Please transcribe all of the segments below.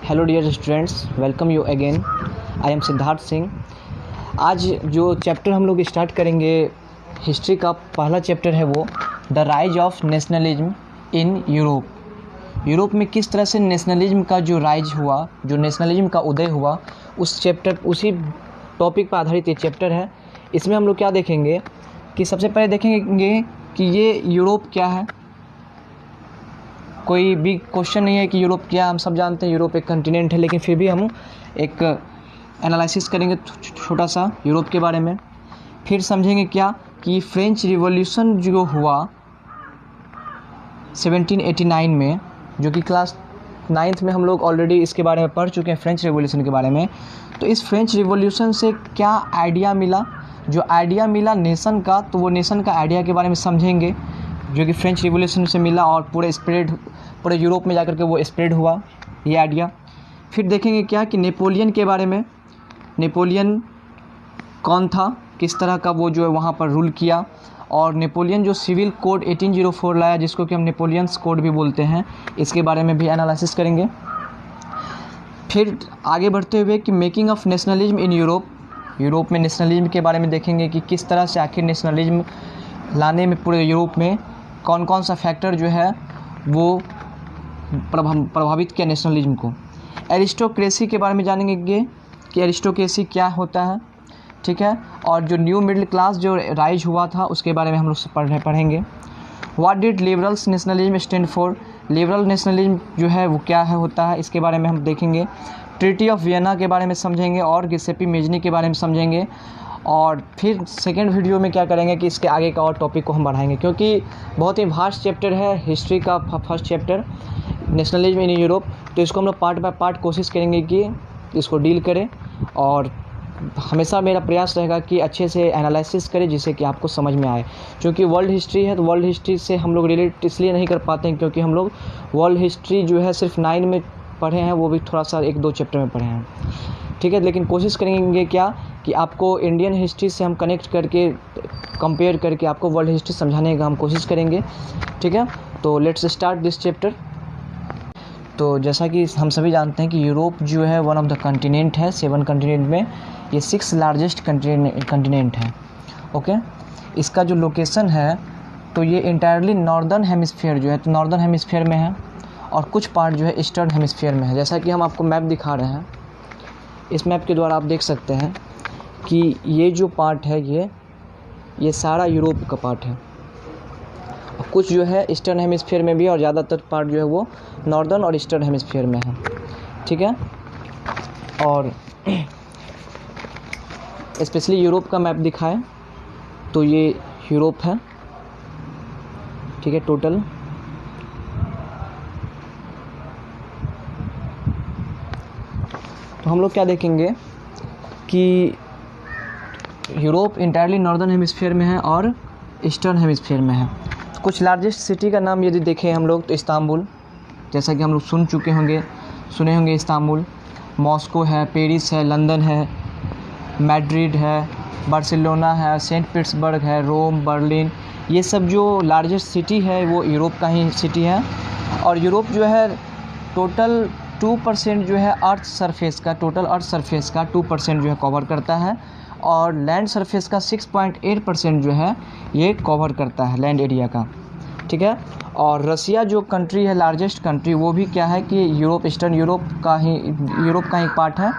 Hello dear students, welcome you again. I am Siddharth Singh. आज जो chapter हम लोग स्टार्ट करेंगे, हिस्ट्री का पहला चैप्टर है वो the rise of nationalism in Europe. Europe में किस तरह से नेशनलिज्म का जो राइज हुआ, जो नेशनलिज्म का उदय हुआ, उसी टॉपिक पर आधारित ये चैप्टर है। इसमें हम लोग क्या देखेंगे कि सबसे पहले देखेंगे कि ये यूरोप क्या है। कोई भी क्वेश्चन नहीं है कि यूरोप क्या, हम सब जानते हैं यूरोप एक कंटिनेंट है, लेकिन फिर भी हम एक एनालिसिस करेंगे छोटा सा यूरोप के बारे में। फिर समझेंगे क्या कि फ्रेंच रिवॉल्यूशन जो हुआ 1789 में, जो कि क्लास 9th में हम लोग ऑलरेडी इसके बारे में पढ़ चुके हैं, फ्रेंच रिवॉल्यूशन के बारे में। तो इस फ्रेंच रिवॉल्यूशन से क्या आइडिया मिला, जो आइडिया मिला नेशन का, तो वो नेशन का आइडिया के बारे में समझेंगे, जो कि फ्रेंच रिवॉल्यूशन से मिला और पूरे यूरोप में जाकर के वो स्प्रेड हुआ ये आइडिया। फिर देखेंगे क्या कि नेपोलियन के बारे में, नेपोलियन कौन था, किस तरह का वो जो है वहाँ पर रूल किया, और नेपोलियन जो सिविल कोड 1804 लाया, जिसको कि हम नेपोलियंस कोड भी बोलते हैं, इसके बारे में भी एनालिसिस करेंगे। फिर आगे बढ़ते हुए कि making of nationalism in Europe में नेशनलिज्म के बारे में देखेंगे कि किस तरह से आखिर नेशनलिज्म लाने में पूरे यूरोप में कौन कौन सा फैक्टर जो है वो प्रभावित किया नेशनलिज्म को। एरिस्टोक्रेसी के बारे में जानेंगे कि एरिस्टोक्रेसी क्या होता है, ठीक है, और जो न्यू मिडिल क्लास जो राइज हुआ था उसके बारे में हम लोग पढ़ेंगे। What did liberals nationalism stand for, liberal nationalism जो है वो क्या है होता है, इसके बारे में हम देखेंगे। ट्रीटी ऑफ वियना के बारे में समझेंगे और गिसेपी मेजनी के बारे में समझेंगे। और फिर सेकेंड वीडियो में क्या करेंगे कि इसके आगे का और टॉपिक को हम बढ़ाएंगे, क्योंकि बहुत ही वास्ट चैप्टर है हिस्ट्री का first chapter nationalism in Europe. तो इसको हम लोग पार्ट बाय पार्ट कोशिश करेंगे कि इसको डील करें, और हमेशा मेरा प्रयास रहेगा कि अच्छे से एनालिसिस करें जिससे कि आपको समझ में आए। क्योंकि वर्ल्ड हिस्ट्री है तो वर्ल्ड हिस्ट्री से हम लोग रिलेट इसलिए नहीं कर पाते हैं क्योंकि हम लोग वर्ल्ड हिस्ट्री जो है सिर्फ 9 में पढ़े हैं, वो भी थोड़ा सा 1-2 चैप्टर में पढ़े हैं, ठीक है। लेकिन कोशिश करेंगे क्या कि आपको इंडियन हिस्ट्री से हम कनेक्ट करके, कंपेयर करके आपको वर्ल्ड हिस्ट्री समझाने का हम कोशिश करेंगे, ठीक है। तो लेट्स स्टार्ट दिस चैप्टर। तो जैसा कि हम सभी जानते हैं कि यूरोप जो है वन ऑफ द कंटिनेंट है, 7 कंटिनेंट में ये 6 लार्जेस्ट कंटिनेंट है, ओके। इसका जो लोकेशन है तो ये इंटायरली नॉर्दर्न हेमिस्फीयर जो है तो नॉर्दर्न हेमिस्फीयर में है, और कुछ पार्ट जो है ईस्टर्न हेमिस्फीयर में है। जैसा कि हम आपको मैप दिखा रहे हैं, इस मैप के द्वारा आप देख सकते हैं कि ये जो पार्ट है ये सारा यूरोप का पार्ट है, और कुछ जो है ईस्टर्न हेमिस्फीयर में भी, और ज़्यादातर पार्ट जो है वो नॉर्दर्न और ईस्टर्न हेमिस्फीयर में है, ठीक है। और स्पेशली यूरोप का मैप दिखाएं तो ये यूरोप है, ठीक है, टोटल। तो हम लोग क्या देखेंगे कि यूरोप इंटायरली नॉर्दर्न हेमिस्फीयर में है और ईस्टर्न हेमिस्फीयर में है। कुछ लार्जेस्ट सिटी का नाम यदि देखें हम लोग तो इस्तांबुल, जैसा कि हम लोग सुने होंगे इस्तांबुल, मॉस्को है, पेरिस है, लंदन है, मैड्रिड है, बार्सिलोना है, सेंट पीटर्सबर्ग है, रोम, बर्लिन, ये सब जो लार्जेस्ट सिटी है वो यूरोप का ही सिटी है। और यूरोप जो है टोटल 2% जो है अर्थ सरफेस का 2% जो है कवर करता है, और लैंड सरफेस का 6.8% जो है ये कवर करता है लैंड एरिया का, ठीक है। और रसिया जो कंट्री है, लार्जेस्ट कंट्री, वो भी क्या है कि ईस्टर्न यूरोप का ही एक पार्ट है,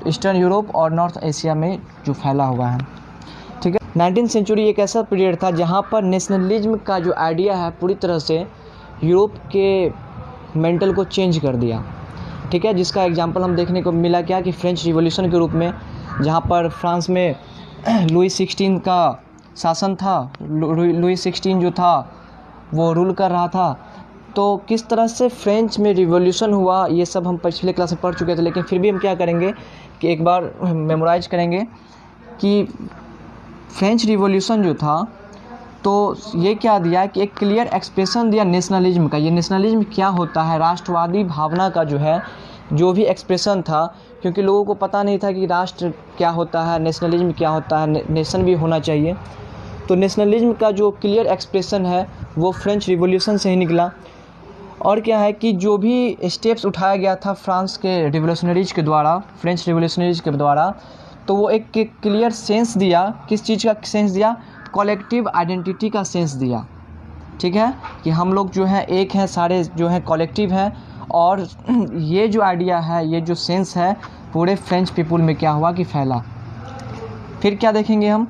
ईस्टर्न यूरोप और नॉर्थ एशिया में जो फैला हुआ है, ठीक है। 19वीं सेंचुरी एक ऐसा पीरियड था जहाँ पर नेशनलिज्म का जो आइडिया है पूरी तरह से यूरोप के मेंटल को चेंज कर दिया, ठीक है। जिसका एग्जांपल हम देखने को मिला क्या कि फ्रेंच रिवॉल्यूशन के रूप में, जहाँ पर फ्रांस में लुई 16 का शासन था, लुई 16 जो था वो रूल कर रहा था। तो किस तरह से फ्रेंच में रिवॉल्यूशन हुआ ये सब हम पिछले क्लास में पढ़ चुके थे, लेकिन फिर भी हम क्या करेंगे कि एक बार मेमोराइज करेंगे कि फ्रेंच रिवॉल्यूशन जो था तो ये क्या दिया कि एक क्लियर एक्सप्रेशन दिया नेशनलिज्म का। ये नेशनलिज्म क्या होता है, राष्ट्रवादी भावना का जो भी एक्सप्रेशन था, क्योंकि लोगों को पता नहीं था कि राष्ट्र क्या होता है, नेशनलिज्म क्या होता है, नेशन भी होना चाहिए। तो नेशनलिज्म का जो क्लियर एक्सप्रेशन है वो फ्रेंच रिवॉल्यूशन से ही निकला। और क्या है कि जो भी स्टेप्स उठाया गया था फ्रांस के रिवोल्यूशनरीज के द्वारा, फ्रेंच रिवोल्यूशनरीज के द्वारा, तो वो एक क्लियर सेंस दिया। किस चीज़ का सेंस दिया? कलेक्टिव आइडेंटिटी का सेंस दिया। ठीक है, कि हम लोग जो है एक हैं, सारे जो है कलेक्टिव हैं। और ये जो आइडिया है, ये जो सेंस है, पूरे फ्रेंच पीपुल में क्या हुआ कि फैला। फिर क्या देखेंगे हम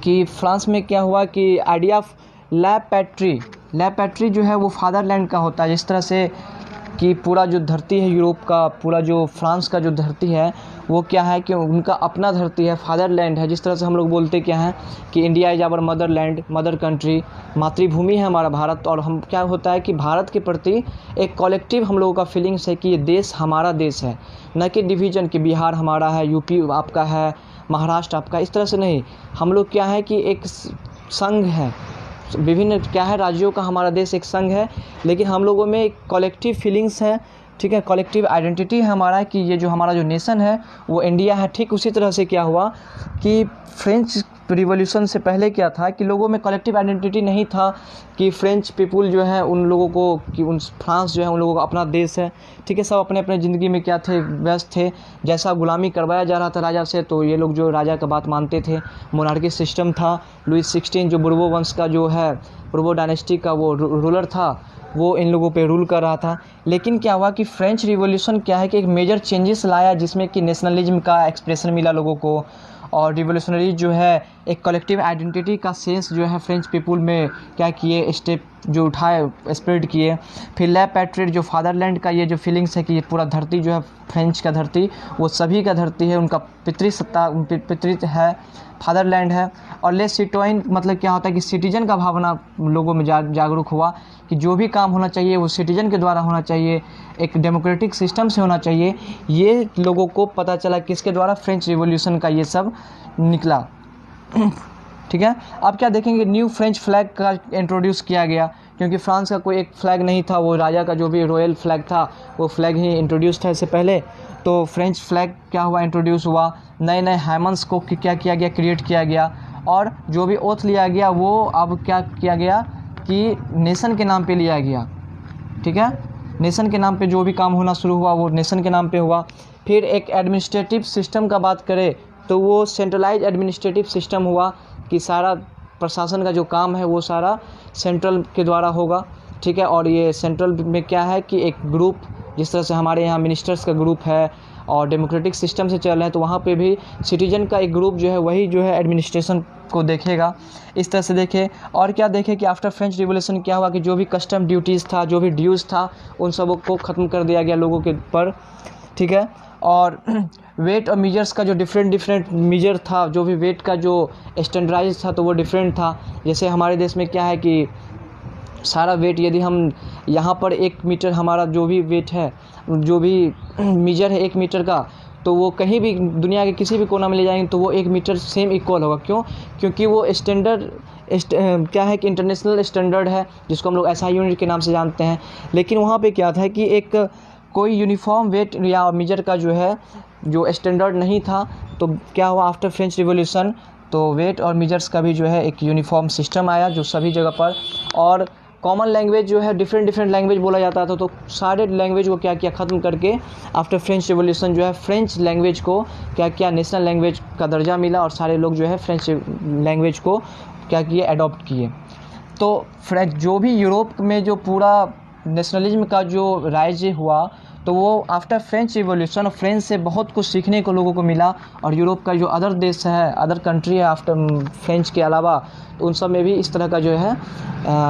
कि फ्रांस में क्या हुआ कि आइडिया ऑफ लैब पैट्री जो है वो फादरलैंड का होता है। जिस तरह से कि पूरा जो धरती है यूरोप का, पूरा जो फ्रांस का जो धरती है वो क्या है कि उनका अपना धरती है, फादरलैंड है। जिस तरह से हम लोग बोलते क्या हैं कि India is our motherland, mother country, मातृभूमि है हमारा भारत। और हम क्या होता है कि भारत के प्रति एक कलेक्टिव हम लोगों का फीलिंग्स है कि ये देश हमारा देश है, न कि डिवीज़न कि बिहार हमारा है, यूपी आपका है, महाराष्ट्र आपका, इस तरह से नहीं। हम लोग क्या है कि एक संघ है, विभिन्न क्या है राज्यों का हमारा देश एक संघ है, लेकिन हम लोगों में एक कलेक्टिव फीलिंग्स है। ठीक है, कलेक्टिव आइडेंटिटी है हमारा कि ये जो हमारा जो नेशन है वो इंडिया है। ठीक उसी तरह से क्या हुआ कि फ्रेंच रिवॉल्यूशन से पहले क्या था कि लोगों में कलेक्टिव आइडेंटिटी नहीं था कि फ्रेंच पीपुल जो है उन लोगों को कि उन फ्रांस जो है उन लोगों का अपना देश है। ठीक है, सब अपने अपने ज़िंदगी में क्या थे, व्यस्त थे। जैसा गुलामी करवाया जा रहा था राजा से, तो ये लोग जो राजा का बात मानते थे। मोनार्की सिस्टम था। लुइस 16 जो बुर्बो वंश का जो है, बुर्बो डायनेस्टी का वो रूलर था, वो इन लोगों पे रूल कर रहा था। लेकिन क्या हुआ कि फ्रेंच रिवॉल्यूशन क्या है कि एक मेजर चेंजेस लाया, जिसमें कि नेशनलिज्म का एक्सप्रेशन मिला लोगों को। और रिवोल्यूशनरी जो है एक कलेक्टिव आइडेंटिटी का सेंस जो है फ्रेंच पीपुल में क्या किए, स्टेप जो उठाए, स्प्रेड किए। फिर लैब पैट्रियट जो फादरलैंड का ये जो फीलिंग्स है कि ये पूरा धरती जो है फ्रेंच का धरती वो सभी का धरती है, उनका पितृत्व है, फादरलैंड है। और ले सिटोइन मतलब क्या होता है कि सिटीजन का भावना लोगों में जागरूक हुआ कि जो भी काम होना चाहिए वो सिटीजन के द्वारा होना चाहिए, एक डेमोक्रेटिक सिस्टम से होना चाहिए। ये लोगों को पता चला किसके द्वारा, फ्रेंच रिवॉल्यूशन का ये सब निकला। ठीक है, अब क्या देखेंगे, न्यू फ्रेंच फ्लैग का इंट्रोड्यूस किया गया, क्योंकि फ्रांस का कोई एक फ्लैग नहीं था, वो राजा का जो भी रॉयल फ्लैग था वो फ्लैग ही इंट्रोड्यूस था इससे पहले। तो फ्रेंच फ्लैग क्या हुआ, इंट्रोड्यूस हुआ। नए नए हाइमन्स को क्या किया गया, क्रिएट किया गया। और जो भी ओथ लिया गया वो अब क्या किया गया कि नेशन के नाम पे लिया गया। ठीक है, नेशन के नाम पे जो भी काम होना शुरू हुआ वो नेशन के नाम पे हुआ। फिर एक एडमिनिस्ट्रेटिव सिस्टम का बात करें तो वो सेंट्रलाइज एडमिनिस्ट्रेटिव सिस्टम हुआ कि सारा प्रशासन का जो काम है वो सारा सेंट्रल के द्वारा होगा। ठीक है, और ये सेंट्रल में क्या है कि एक ग्रुप, जिस तरह से हमारे यहाँ मिनिस्टर्स का ग्रुप है और डेमोक्रेटिक सिस्टम से चल रहा है, तो वहाँ पे भी सिटीजन का एक ग्रुप जो है वही जो है एडमिनिस्ट्रेशन को देखेगा। इस तरह से देखे। और क्या देखे कि आफ्टर फ्रेंच रिवॉल्यूशन क्या हुआ कि जो भी कस्टम ड्यूटीज़ था, जो भी ड्यूज़ था, उन सबों को ख़त्म कर दिया गया लोगों के पर। ठीक है, और वेट और मीजर्स का जो डिफरेंट मीजर था, जो भी वेट का जो स्टैंडर्डाइज था तो वो डिफरेंट था। जैसे हमारे देश में क्या है कि सारा वेट, यदि हम यहाँ पर 1 मीटर हमारा जो भी वेट है, जो भी मीजर है 1 मीटर का, तो वो कहीं भी दुनिया के किसी भी कोना में ले जाएंगे तो वो 1 मीटर सेम इक्वल होगा। क्यों? क्योंकि वो स्टैंडर्ड क्या है कि इंटरनेशनल स्टैंडर्ड है, जिसको हम लोग SI यूनिट के नाम से जानते हैं। लेकिन वहाँ पे क्या था कि एक कोई यूनिफॉर्म वेट या मीजर का जो है जो स्टैंडर्ड नहीं था। तो क्या हुआ आफ्टर फ्रेंच रिवॉल्यूशन, तो वेट और मीजर्स का भी जो है एक यूनिफॉर्म सिस्टम आया जो सभी जगह पर। और कॉमन लैंग्वेज जो है डिफरेंट लैंग्वेज बोला जाता था, तो सारे लैंग्वेज को क्या किया, ख़त्म करके आफ्टर फ्रेंच रिवॉल्यूशन जो है फ्रेंच लैंग्वेज को क्या किया, नेशनल लैंग्वेज का दर्जा मिला। और सारे लोग जो है फ्रेंच लैंग्वेज को क्या किए, अडॉप्ट किए। तो फ्रेंच जो भी यूरोप में जो पूरा नेशनलिज्म का जो राज्य हुआ, तो वो आफ्टर फ्रेंच रिवॉल्यूशन फ्रेंच से बहुत कुछ सीखने को लोगों को मिला। और यूरोप का जो अदर देश है, अदर कंट्री है आफ्टर फ्रेंच के अलावा, तो उन सब में भी इस तरह का जो है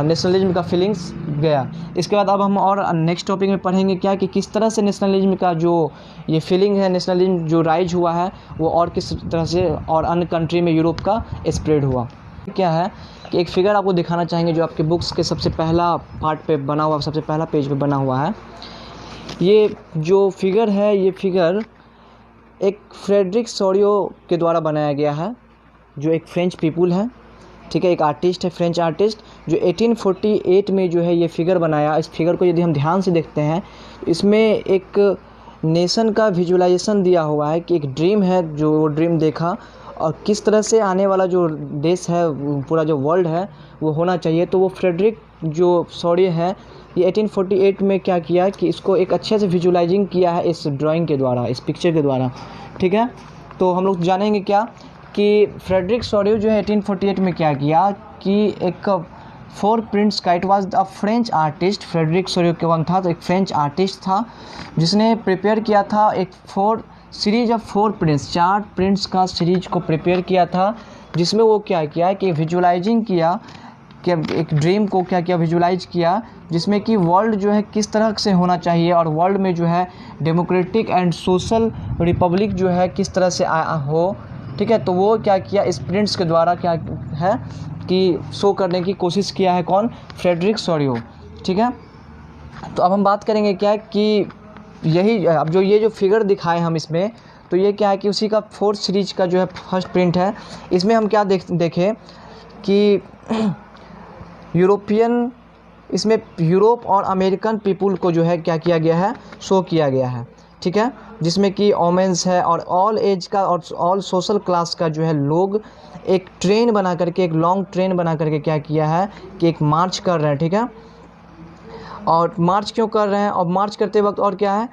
नेशनलिज्म का फीलिंग्स गया। इसके बाद अब हम और नेक्स्ट टॉपिक में पढ़ेंगे क्या कि किस तरह से नेशनलिज्म का जो ये फीलिंग है, नेशनलिज्म जो राइज हुआ है वो और किस तरह से और अन्य कंट्री में यूरोप का स्प्रेड हुआ। क्या है कि एक फिगर आपको दिखाना चाहेंगे जो आपके बुक्स के सबसे पहला पार्ट पे बना हुआ, सबसे पहला पेज पे बना हुआ है। ये जो फिगर है, ये फिगर एक फ्रेडरिक सोरियो के द्वारा बनाया गया है, जो एक फ्रेंच पीपुल है। ठीक है, एक आर्टिस्ट है, फ्रेंच आर्टिस्ट, जो 1848 में जो है ये फिगर बनाया। इस फिगर को यदि हम ध्यान से देखते हैं, इसमें एक नेशन का विजुअलाइजेशन दिया हुआ है कि एक ड्रीम है, जो वो ड्रीम देखा और किस तरह से आने वाला जो देश है, पूरा जो वर्ल्ड है वो होना चाहिए। तो वो फ्रेडरिक जो सोरियो है ये 1848 में क्या किया कि इसको एक अच्छे से विजुलाइजिंग किया है इस ड्राइंग के द्वारा, इस पिक्चर के द्वारा, ठीक है। तो हम लोग जानेंगे क्या कि फ्रेडरिक सोरियो जो है 1848 में क्या किया कि एक 4 प्रिंट्स का, it was a French artist, Frederick Sorio कौन था, तो एक फ्रेंच आर्टिस्ट था जिसने प्रिपेयर किया था एक 4 सीरीज ऑफ 4 प्रिंट्स, 4 प्रिंट्स का सीरीज को प्रिपेयर किया था, जिसमें वो क्या किया कि विजुलाइजिंग किया कि एक ड्रीम को क्या किया विजुलाइज किया, जिसमें कि वर्ल्ड जो है किस तरह से होना चाहिए और वर्ल्ड में जो है डेमोक्रेटिक एंड सोशल रिपब्लिक जो है किस तरह से हो, ठीक है। तो वो क्या किया इस प्रिंट्स के द्वारा क्या है कि शो करने की कोशिश किया है, कौन, फ्रेडरिक सोरियो, ठीक है। तो अब हम बात करेंगे क्या कि यही अब जो ये जो फिगर दिखाए हम इसमें, तो ये क्या है कि उसी का 4th सीरीज का जो है फर्स्ट प्रिंट है। इसमें हम क्या देखें कि यूरोपियन, इसमें यूरोप और अमेरिकन पीपुल को जो है क्या किया गया है, शो किया गया है, ठीक है। जिसमें कि वोमेंस है और ऑल एज का और ऑल सोशल क्लास का जो है लोग एक ट्रेन बना करके, एक लॉन्ग ट्रेन बना करके क्या किया है कि एक मार्च कर रहे हैं, ठीक है। और मार्च क्यों कर रहे हैं, और मार्च करते वक्त और क्या है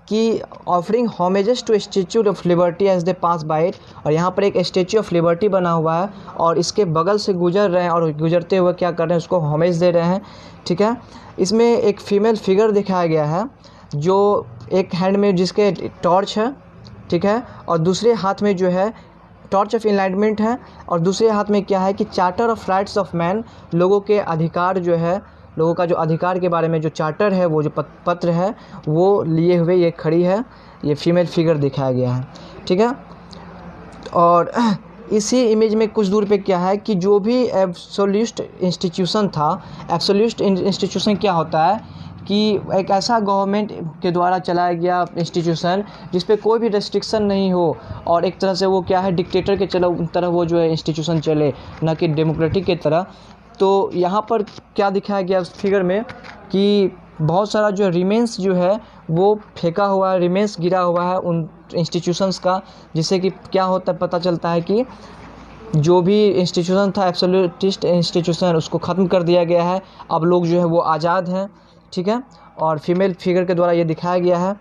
कि offering homages to Statue of Liberty as they pass by it, और यहाँ पर एक स्टैचू ऑफ लिबर्टी बना हुआ है और इसके बगल से गुजर रहे हैं और गुजरते हुए क्या कर रहे हैं, उसको होमेज दे रहे हैं, ठीक है। इसमें एक फीमेल फिगर दिखाया गया है जो एक हैंड में जिसके टॉर्च है, ठीक है, और दूसरे हाथ में जो है टॉर्च ऑफ इनलाइटमेंट है, और दूसरे हाथ में क्या है कि charter of rights of man, लोगों के अधिकार जो है, लोगों का जो अधिकार के बारे में जो चार्टर है, वो जो पत्र है वो लिए हुए ये खड़ी है, ये फीमेल फिगर दिखाया गया है, ठीक है। और इसी इमेज में कुछ दूर पे क्या है कि जो भी एब्सोल्यूट इंस्टीट्यूशन था, एब्सोल्यूट इंस्टीट्यूशन क्या होता है कि एक ऐसा गवर्नमेंट के द्वारा चलाया गया इंस्टीट्यूशन जिस पे कोई भी रेस्ट्रिक्शन नहीं हो, और एक तरह से वो क्या है डिक्टेटर के तरह वो जो है इंस्टीट्यूशन चले, ना कि डेमोक्रेटिक के तरह। तो यहाँ पर क्या दिखाया गया उस फिगर में कि बहुत सारा जो रिमेंस जो है वो फेंका हुआ है, रिमेंस गिरा हुआ है उन इंस्टीट्यूशंस का, जिससे कि क्या होता है पता चलता है कि जो भी इंस्टीट्यूशन था एब्सोल्यूटिस्ट इंस्टीट्यूशन, उसको ख़त्म कर दिया गया है, अब लोग जो है वो आज़ाद हैं, ठीक है। और फीमेल फिगर के द्वारा ये दिखाया गया है।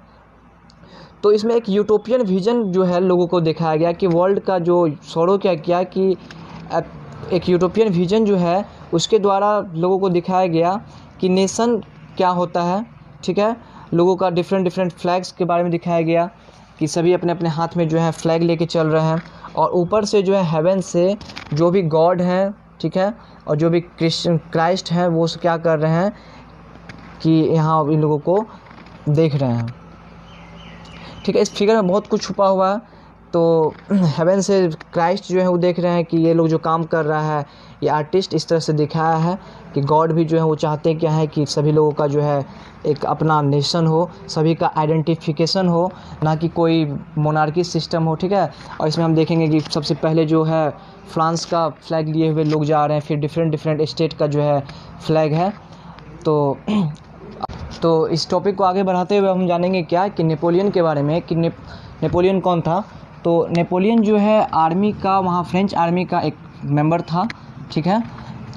तो इसमें एक यूटोपियन विजन जो है लोगों को दिखाया गया कि वर्ल्ड का जो सोरो क्या किया कि एक यूटोपियन विजन जो है उसके द्वारा लोगों को दिखाया गया कि नेशन क्या होता है, ठीक है। लोगों का डिफरेंट फ्लैग्स के बारे में दिखाया गया कि सभी अपने अपने हाथ में जो है फ्लैग लेके चल रहे हैं, और ऊपर से जो है हेवन से जो भी गॉड हैं, ठीक है, और जो भी क्राइस्ट हैं वो क्या कर रहे हैं कि यहाँ इन लोगों को देख रहे हैं, ठीक है। इस फिगर में बहुत कुछ छुपा हुआ है। तो हेवन से क्राइस्ट जो है वो देख रहे हैं कि ये लोग जो काम कर रहा है, ये आर्टिस्ट इस तरह से दिखाया है कि गॉड भी जो है वो चाहते क्या है कि सभी लोगों का जो है एक अपना नेशन हो, सभी का आइडेंटिफिकेशन हो, ना कि कोई मोनार्की सिस्टम हो, ठीक है। और इसमें हम देखेंगे कि सबसे पहले जो है फ्रांस का फ्लैग लिए हुए लोग जा रहे हैं, फिर डिफरेंट स्टेट का जो है फ्लैग है। तो इस टॉपिक को आगे बढ़ाते हुए हम जानेंगे क्या कि नेपोलियन के बारे में कि नेपोलियन कौन था। तो नेपोलियन जो है आर्मी का, वहाँ फ्रेंच आर्मी का एक मेंबर था, ठीक है।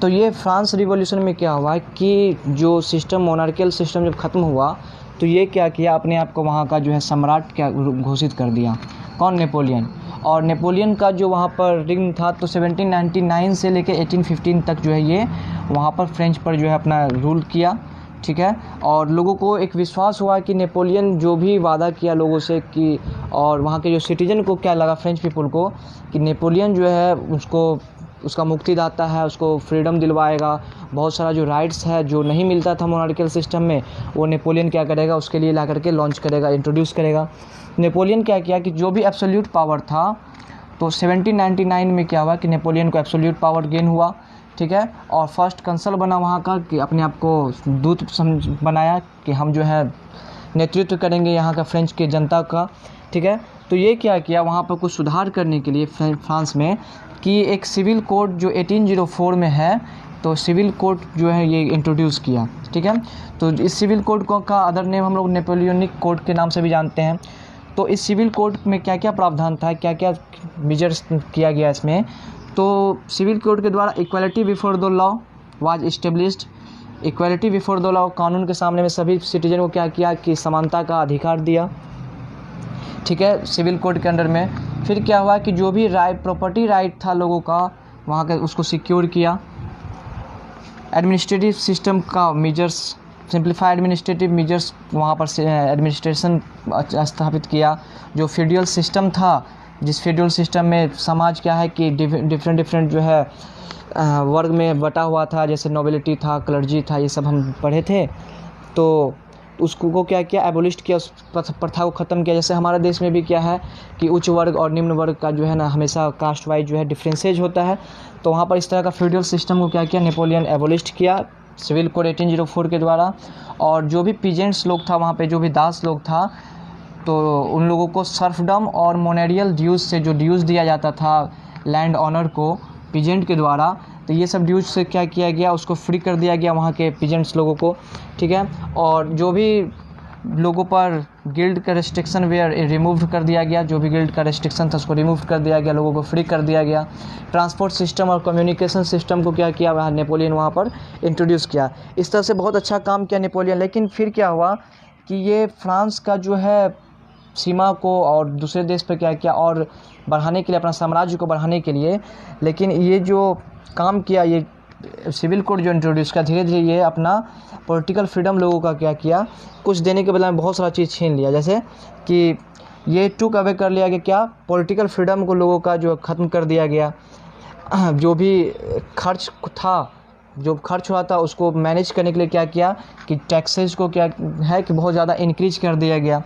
तो ये फ्रांस रिवॉल्यूशन में क्या हुआ कि जो सिस्टम मोनार्कियल सिस्टम जब ख़त्म हुआ तो ये क्या किया, अपने आप को वहाँ का जो है सम्राट क्या घोषित कर दिया, कौन, नेपोलियन। और नेपोलियन का जो वहाँ पर रिग्न था तो 1799 से लेकर 1815 तक जो है ये वहाँ पर फ्रेंच पर जो है अपना रूल किया, ठीक है। और लोगों को एक विश्वास हुआ कि नेपोलियन जो भी वादा किया लोगों से कि, और वहाँ के जो सिटीजन को क्या लगा, फ्रेंच पीपल को, कि नेपोलियन जो है उसको उसका मुक्तिदाता है, उसको फ्रीडम दिलवाएगा, बहुत सारा जो राइट्स है जो नहीं मिलता था मोनार्कियल सिस्टम में वो नेपोलियन क्या करेगा उसके लिए ला करके लॉन्च करेगा, इंट्रोड्यूस करेगा। नेपोलियन क्या किया कि जो भी एब्सोल्यूट पावर था, तो 1799 में क्या हुआ कि नेपोलियन को एब्सोल्यूट पावर गेन हुआ, ठीक है। और फर्स्ट कंसल बना वहाँ का कि अपने आप को दूत बनाया कि हम जो है नेतृत्व करेंगे यहाँ का फ्रेंच के जनता का, ठीक है। तो ये क्या किया वहाँ पर कुछ सुधार करने के लिए फ्रांस में कि एक सिविल कोड जो 1804 में है, तो सिविल कोड जो है ये इंट्रोड्यूस किया, ठीक है। तो इस सिविल कोड को का अदर नेम हम लोग नेपोलियनिक कोड के नाम से भी जानते हैं। तो इस सिविल कोड में क्या क्या प्रावधान था, क्या क्या मेजर्स किया गया इसमें। तो सिविल कोड के द्वारा equality before the law was established, equality before the law, कानून के सामने में सभी सिटीजन को क्या किया कि समानता का अधिकार दिया, ठीक है, सिविल कोड के अंडर में। फिर क्या हुआ कि जो भी राइट, प्रॉपर्टी राइट था लोगों का वहाँ का, उसको सिक्योर किया। एडमिनिस्ट्रेटिव सिस्टम का मेजर्स, सिंप्लीफाइड एडमिनिस्ट्रेटिव मेजर्स वहाँ पर से एडमिनिस्ट्रेशन स्थापित किया। जो फेडरल सिस्टम था, जिस फेडरल सिस्टम में समाज क्या है कि डिफरेंट जो है वर्ग में बटा हुआ था, जैसे नोबिलिटी था, क्लर्जी था, ये सब हम पढ़े थे। तो उसको को क्या किया, एबोलिश किया, उस प्रथा को ख़त्म किया। जैसे हमारे देश में भी क्या है कि उच्च वर्ग और निम्न वर्ग का जो है ना हमेशा कास्ट वाइज जो है डिफ्रेंसेज होता है। तो वहाँ पर इस तरह का फेडरल सिस्टम को क्या किया, नेपोलियन एबोलिश किया सिविल कोड 1804 के द्वारा। और जो भी पीजेंट्स लोग था वहाँ पे, जो भी दास लोग था, तो उन लोगों को सर्फडम और मोनेरियल ड्यूज़ से जो ड्यूज़ दिया जाता था लैंड ऑनर को पीजेंट के द्वारा, तो ये सब ड्यूज से क्या किया गया, उसको फ्री कर दिया गया वहाँ के पीजेंट्स लोगों को, ठीक है। और जो भी लोगों पर गिल्ड का रेस्ट्रिक्शन वेयर रिमूव कर दिया गया, जो भी गिल्ड का रेस्ट्रिक्शन था उसको रिमूव कर दिया गया, लोगों को फ्री कर दिया गया। ट्रांसपोर्ट सिस्टम और कम्युनिकेशन सिस्टम को क्या किया, वहाँ नेपोलियन वहाँ पर इंट्रोड्यूस किया। इस तरह से बहुत अच्छा काम किया नेपोलियन। लेकिन फिर क्या हुआ कि ये फ्रांस का जो है सीमा को और दूसरे देश पर क्या किया, और बढ़ाने के लिए, अपना साम्राज्य को बढ़ाने के लिए, लेकिन ये जो काम किया, ये सिविल कोड जो इंट्रोड्यूस किया, धीरे धीरे ये अपना पॉलिटिकल फ्रीडम लोगों का क्या किया, कुछ देने के बदले में बहुत सारा चीज़ छीन लिया। जैसे कि ये टूक अवे कर लिया गया, क्या, पॉलिटिकल फ्रीडम को लोगों का जो ख़त्म कर दिया गया। जो भी खर्च था, जो खर्च हुआ था, उसको मैनेज करने के लिए क्या किया कि टैक्सेस को क्या है कि बहुत ज़्यादा इंक्रीज कर दिया गया,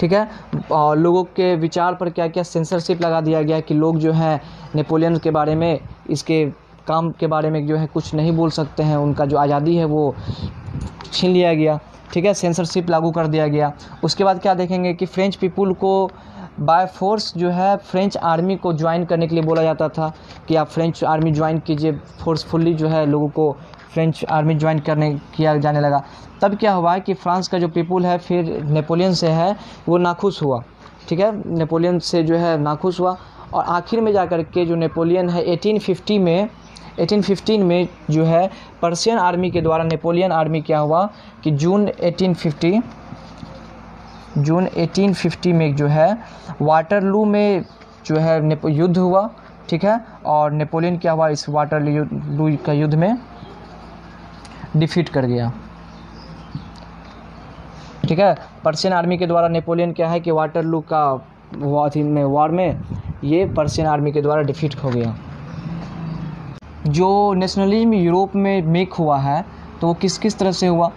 ठीक है। और लोगों के विचार पर क्या किया, सेंसरशिप लगा दिया गया कि लोग जो हैं नेपोलियन के बारे में, इसके काम के बारे में जो है कुछ नहीं बोल सकते हैं, उनका जो आज़ादी है वो छीन लिया गया, ठीक है, सेंसरशिप लागू कर दिया गया। उसके बाद क्या देखेंगे कि फ्रेंच पीपुल को बाय फोर्स जो है फ्रेंच आर्मी को ज्वाइन करने के लिए बोला जाता था कि आप फ्रेंच आर्मी ज्वाइन कीजिए, फोर्सफुली जो है लोगों को फ्रेंच आर्मी ज्वाइन करने किया जाने लगा। तब क्या हुआ कि फ्रांस का जो पीपुल है फिर नेपोलियन से है वो नाखुश हुआ, ठीक है, नेपोलियन से जो है नाखुश हुआ। और आखिर में जाकर के जो नेपोलियन है 1815 में जो है पर्शियन आर्मी के द्वारा, नेपोलियन आर्मी क्या हुआ कि जून 1850 में जो है वाटरलू में जो है युद्ध हुआ, ठीक है। और नेपोलियन क्या हुआ, इस वाटरलू का युद्ध में डिफीट कर गया, ठीक है। पर्शियन आर्मी के द्वारा नेपोलियन क्या है कि वाटरलू का वार में ये पर्शियन आर्मी के द्वारा डिफीट हो गया। जो नेशनलिज्म यूरोप में मेक हुआ है तो वो किस किस तरह से हुआ,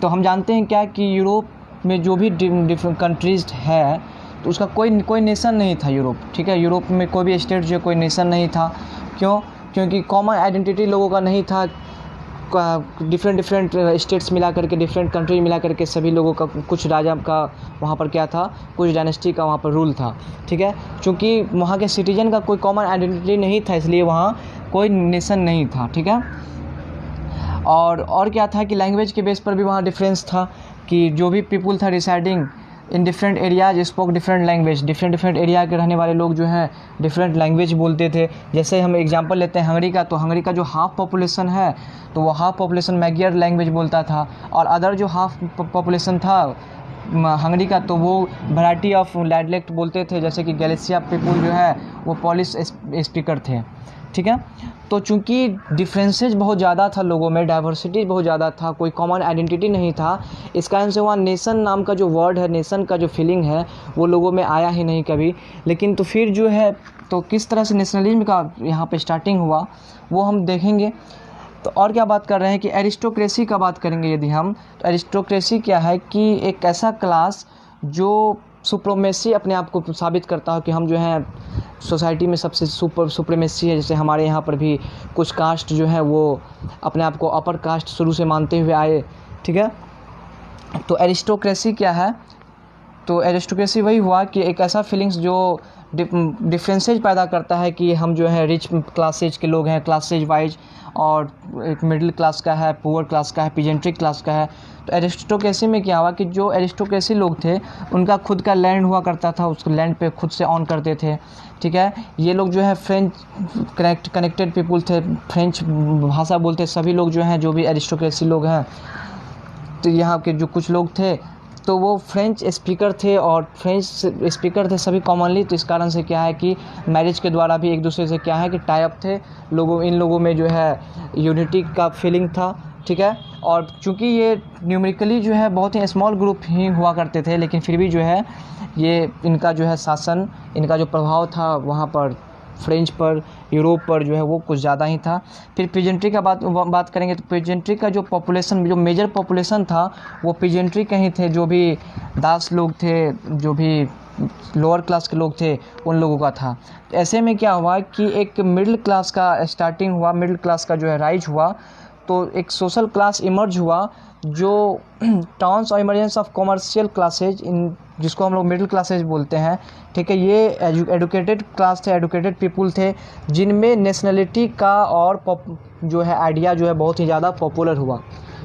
तो हम जानते हैं क्या कि यूरोप में जो भी डिफरेंट कंट्रीज है तो उसका कोई नेशन नहीं था यूरोप, ठीक है। यूरोप में कोई भी स्टेट जो कोई नेशन नहीं था। क्यों? क्योंकि कॉमन आइडेंटिटी लोगों का नहीं था। डिफरेंट स्टेट्स मिला करके, डिफरेंट कंट्री मिला करके सभी लोगों का, कुछ राजा का वहाँ पर क्या था, कुछ डायनेस्टी का वहाँ पर रूल था, ठीक है। क्योंकि वहाँ के सिटीजन का कोई कॉमन आइडेंटिटी नहीं था, इसलिए वहाँ कोई नेशन नहीं था, ठीक है। और क्या था कि लैंग्वेज के बेस पर भी वहाँ डिफरेंस था कि जो भी पीपुल था residing in different areas spoke different language, different area के रहने वाले लोग जो हैं डिफरेंट लैंग्वेज बोलते थे। जैसे हम एग्जांपल लेते हैं हंगरी का, तो हंगरी का जो हाफ पॉपुलेशन है तो वो हाफ पॉपुलेशन मैगियर लैंग्वेज बोलता था, और अदर जो हाफ पॉपुलेशन था हंगरी का तो वो वैरायटी ऑफ डायलेक्ट बोलते थे, जैसे कि गैलिसिया पीपुल जो है वो पॉलिश स्पीकर थे, ठीक है। तो चूंकि डिफरेंसेज बहुत ज़्यादा था लोगों में, डाइवर्सिटी बहुत ज़्यादा था, कोई कॉमन आइडेंटिटी नहीं था, इस कारण से वहाँ नेशन नाम का जो वर्ड है, नेशन का जो फीलिंग है वो लोगों में आया ही नहीं कभी। लेकिन तो फिर जो है तो किस तरह से नेशनलिज्म का यहाँ पे स्टार्टिंग हुआ वो हम देखेंगे। तो और क्या बात कर रहे हैं कि एरिस्टोक्रेसी का बात करेंगे यदि हम, तो एरिस्टोक्रेसी क्या है कि एक ऐसा क्लास जो सुप्रीमेसी अपने आप को साबित करता हो कि हम जो हैं सोसाइटी में सबसे सुप्रीमेसी है। जैसे हमारे यहाँ पर भी कुछ कास्ट जो है वो अपने आप को अपर कास्ट शुरू से मानते हुए आए, ठीक है। तो एरिस्टोक्रेसी क्या है, तो एरिस्टोक्रेसी वही हुआ कि एक ऐसा फीलिंग्स जो डिफरेंसेज पैदा करता है कि हम जो है रिच क्लासेज के लोग हैं, क्लासेज वाइज, और एक मिडिल क्लास का है, पुअर क्लास का है, पीजेंट्री क्लास का है। तो एरिस्टोक्रेसी में क्या हुआ कि जो एरिस्टोक्रेसी लोग थे उनका खुद का लैंड हुआ करता था, उस लैंड पे खुद से ऑन करते थे, ठीक है। ये लोग जो है फ्रेंच कनेक्टेड पीपुल थे, फ्रेंच भाषा बोलते सभी लोग जो हैं, जो भी एरिस्टोक्रेसी लोग हैं, तो यहाँ के जो कुछ लोग थे तो वो फ्रेंच स्पीकर थे, और फ्रेंच स्पीकर थे सभी कॉमनली। तो इस कारण से क्या है कि मैरिज के द्वारा भी एक दूसरे से क्या है कि टाई अप थे लोगों, इन लोगों में जो है यूनिटी का फीलिंग था, ठीक है। और चूंकि ये न्यूमेरिकली जो है बहुत ही स्मॉल ग्रुप ही हुआ करते थे, लेकिन फिर भी जो है ये इनका जो है शासन, इनका जो प्रभाव था वहाँ पर फ्रेंच पर, यूरोप पर जो है वो कुछ ज़्यादा ही था। फिर पीजेंट्री का बात करेंगे तो पीजेंट्री का जो पॉपुलेशन, जो मेजर पॉपुलेशन था वो पीजेंट्री के ही थे। जो भी दास लोग थे, जो भी लोअर क्लास के लोग थे, उन लोगों का था। तो ऐसे में क्या हुआ कि एक मिडिल क्लास का स्टार्टिंग हुआ, मिडिल क्लास का जो है राइज हुआ। तो एक सोशल क्लास इमर्ज हुआ जो टाउन्स और इमरजेंस ऑफ कॉमर्शियल क्लासेज, इन जिसको हम लोग मिडिल क्लासेज बोलते हैं, ठीक है। ये एडुकेटेड क्लास थे, एडुकेटेड पीपुल थे, जिनमें नेशनलिटी का और जो है आइडिया जो है बहुत ही ज़्यादा पॉपुलर हुआ,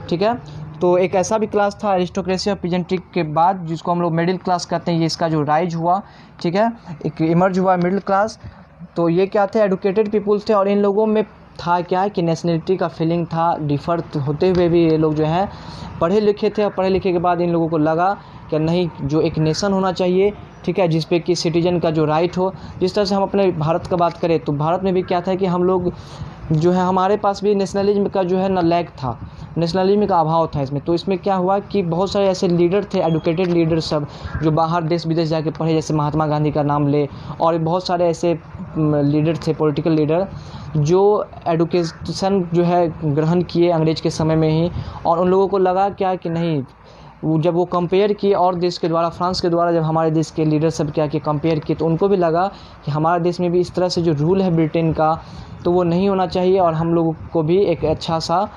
ठीक है। तो एक ऐसा भी क्लास था एरिस्टोक्रेसी और पीजेंट्री के बाद जिसको हम लोग मिडिल क्लास कहते हैं, ये इसका जो राइज हुआ, ठीक है, एक इमर्ज हुआ मिडिल क्लास। तो ये क्या थे, एडुकेटेड पीपुल थे, और इन लोगों में था क्या कि नेशनलिटी का फीलिंग था। डिफ़र होते हुए भी ये लोग जो हैं पढ़े लिखे थे, और पढ़े लिखे के बाद इन लोगों को लगा कि नहीं, जो एक नेशन होना चाहिए, ठीक है, जिस पे कि सिटीजन का जो राइट हो। जिस तरह से हम अपने भारत का बात करें तो भारत में भी क्या था कि हम लोग जो है, हमारे पास भी नेशनलिज्म का जो है ना लैक था, नेशनलिज्म का अभाव था इसमें। तो इसमें क्या हुआ कि बहुत सारे ऐसे लीडर थे, एडुकेटेड लीडर सब, जो बाहर देश विदेश जाके पढ़े, जैसे महात्मा गांधी का नाम ले, और बहुत सारे ऐसे लीडर थे, पॉलिटिकल लीडर, जो एडुकेशन जो है ग्रहण किए अंग्रेज के समय में ही। और उन लोगों को लगा क्या कि नहीं, जब वो कंपेयर किए और देश के द्वारा, फ्रांस के द्वारा जब हमारे देश के लीडर सब क्या कि कंपेयर किए, तो उनको भी लगा कि हमारे देश में भी इस तरह से जो रूल है ब्रिटेन का, तो वो नहीं होना चाहिए, और हम लोगों को भी एक अच्छा सा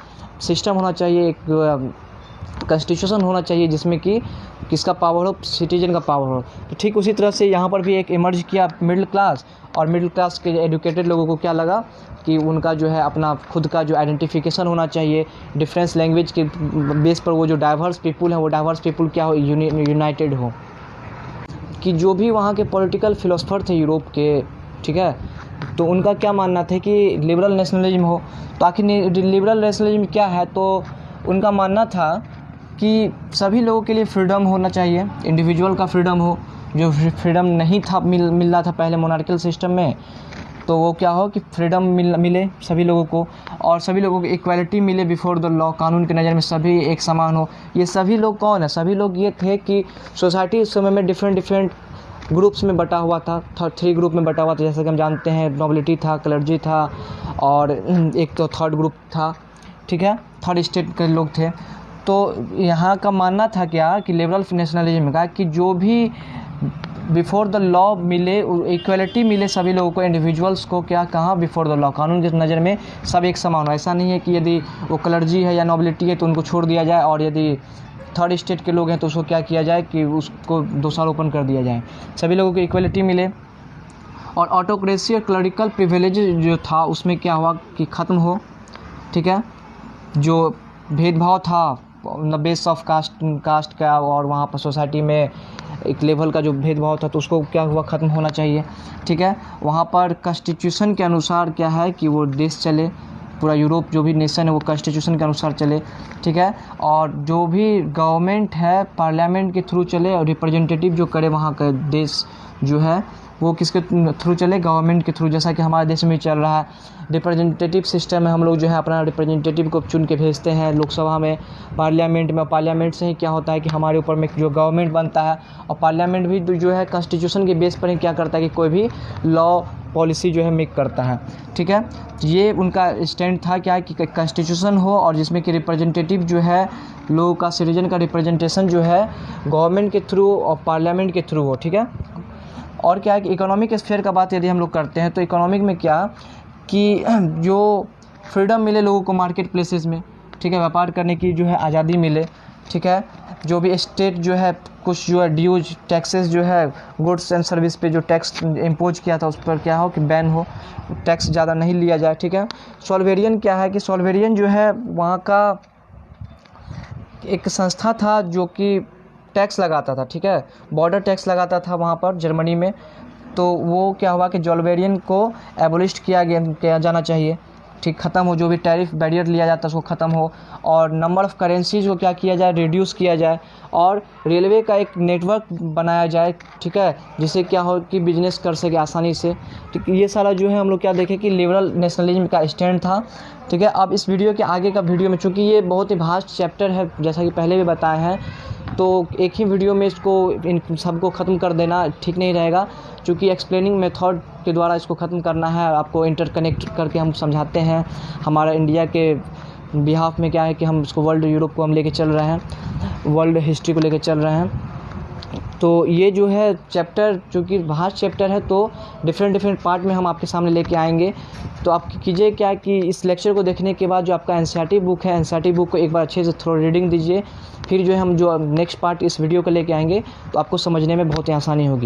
सिस्टम होना चाहिए, एक कॉन्स्टिट्यूशन होना चाहिए जिसमें कि किसका पावर हो, सिटीजन का पावर हो। तो ठीक उसी तरह से यहाँ पर भी एक इमर्ज किया मिडिल क्लास, और मिडिल क्लास के एडुकेटेड लोगों को क्या लगा कि उनका जो है अपना खुद का जो आइडेंटिफिकेशन होना चाहिए, डिफरेंस लैंग्वेज के बेस पर वो जो डाइवर्स पीपुल हैं, वो डाइवर्स पीपुल क्या हो, यूनाइटेड हो। कि जो भी वहाँ के पॉलिटिकल फिलोसफर थे यूरोप के, ठीक है, तो उनका क्या मानना था कि लिबरल नेशनलिज्म हो। तो आखिर लिबरल नेशनलिज्म क्या है, तो उनका मानना था कि सभी लोगों के लिए फ्रीडम होना चाहिए, इंडिविजुअल का फ्रीडम हो, जो फ्रीडम नहीं था मिल रहा था पहले मोनार्कियल सिस्टम में, तो वो क्या हो कि फ्रीडम मिले सभी लोगों को, और सभी लोगों को इक्वालिटी मिले बिफोर द लॉ, कानून की नज़र में सभी एक समान हो। ये सभी लोग कौन है, सभी लोग ये थे कि सोसाइटी उस समय में डिफरेंट ग्रुप्स में बटा हुआ था, 3 ग्रुप में बटा हुआ था, जैसे कि हम जानते हैं नोबिलिटी था, क्लर्जी था, और एक तो थर्ड ग्रुप था, ठीक है, थर्ड स्टेट के लोग थे। तो यहाँ का मानना था क्या कि लिबरल नेशनलिज्म का कि जो भी बिफोर द लॉ मिले, इक्वलिटी मिले सभी लोगों को, इंडिविजुअल्स को क्या कहाँ बिफोर द लॉ, कानून की नज़र में सब एक समान हो। ऐसा नहीं है कि यदि वो क्लर्जी है या नोबिलिटी है तो उनको छोड़ दिया जाए, और यदि थर्ड स्टेट के लोग हैं तो उसको क्या किया जाए कि उसको दोषारोपण कर दिया जाए। सभी लोगों को इक्वलिटी मिले, और ऑटोक्रेसी और क्लरिकल प्रिविलेज जो था उसमें क्या हुआ कि ख़त्म हो, ठीक है। जो भेदभाव था बेस ऑफ कास्ट का, और वहाँ पर सोसाइटी में एक लेवल का जो भेदभाव था, तो उसको क्या हुआ, ख़त्म होना चाहिए, ठीक है। वहाँ पर कॉन्स्टिट्यूशन के अनुसार क्या है कि वो देश चले, पूरा यूरोप जो भी नेशन है वो कॉन्स्टिट्यूशन के अनुसार चले, ठीक है। और जो भी गवर्नमेंट है पार्लियामेंट के थ्रू चले, और रिप्रेजेंटेटिव जो करे वहाँ का देश जो है वो किसके थ्रू चले, गवर्नमेंट के थ्रू, जैसा कि हमारे देश में चल रहा है रिप्रेजेंटेटिव सिस्टम है। हम लोग जो है अपना रिप्रेजेंटेटिव को चुन के भेजते हैं लोकसभा में, पार्लियामेंट में, पार्लियामेंट से ही क्या होता है कि हमारे ऊपर में जो गवर्नमेंट बनता है, और पार्लियामेंट भी जो है कॉन्स्टिट्यूशन के बेस पर ही क्या करता है कि कोई भी लॉ पॉलिसी जो है मेक करता है, ठीक है। ये उनका स्टैंड था क्या कि कॉन्स्टिट्यूशन हो, और जिसमें कि रिप्रेजेंटेटिव जो है लोगों का, सिटीजन का रिप्रेजेंटेशन जो है गवर्नमेंट के थ्रू और पार्लियामेंट के थ्रू हो, ठीक है। और क्या है कि इकोनॉमिक स्फीयर का बात यदि हम लोग करते हैं तो इकोनॉमिक में क्या कि जो फ्रीडम मिले लोगों को मार्केट प्लेसेस में, ठीक है, व्यापार करने की जो है आज़ादी मिले, ठीक है। जो भी स्टेट जो है कुछ जो है ड्यूज टैक्सेस जो है गुड्स एंड सर्विस पे जो टैक्स इम्पोज किया था उस पर क्या हो कि बैन हो, टैक्स ज़्यादा नहीं लिया जाए, ठीक है। सॉल्वेरियन क्या है कि सॉल्वेरियन जो है वहाँ का एक संस्था था जो कि टैक्स लगाता था, ठीक है, बॉर्डर टैक्स लगाता था वहाँ पर जर्मनी में। तो वो क्या हुआ कि सॉल्वेरियन को एबोलिश किया जाना चाहिए, ठीक, ख़त्म हो, जो भी टैरिफ बैरियर लिया जाता है उसको ख़त्म हो, और नंबर ऑफ़ करेंसीज को क्या किया जाए, रिड्यूस किया जाए, और रेलवे का एक नेटवर्क बनाया जाए, ठीक है, जिससे क्या हो कि बिजनेस कर सके आसानी से, ठीक। ये सारा जो है हम लोग क्या देखें कि लिबरल नेशनलिज्म का स्टैंड था, ठीक है। अब इस वीडियो के आगे का वीडियो में, चूँकि ये बहुत ही वास्ट चैप्टर है जैसा कि पहले भी बताया है, तो एक ही वीडियो में इसको इन सबको ख़त्म कर देना ठीक नहीं रहेगा, क्योंकि एक्सप्लेनिंग मेथड के द्वारा इसको ख़त्म करना है। आपको इंटरकनेक्ट करके हम समझाते हैं, हमारा इंडिया के बिहाफ में क्या है कि हम इसको वर्ल्ड यूरोप को हम लेके चल रहे हैं, वर्ल्ड हिस्ट्री को लेके चल रहे हैं। तो ये जो है चैप्टर चूँकि वास्ट चैप्टर है, तो डिफरेंट पार्ट में हम आपके सामने लेके आएंगे। तो आप कीजिए क्या कि इस लेक्चर को देखने के बाद जो आपका एनसीईआरटी बुक है, एनसीईआरटी बुक को एक बार अच्छे से थोड़ा रीडिंग दीजिए, फिर जो है हम जो नेक्स्ट पार्ट इस वीडियो को लेके आएंगे तो आपको समझने में बहुत ही आसानी होगी।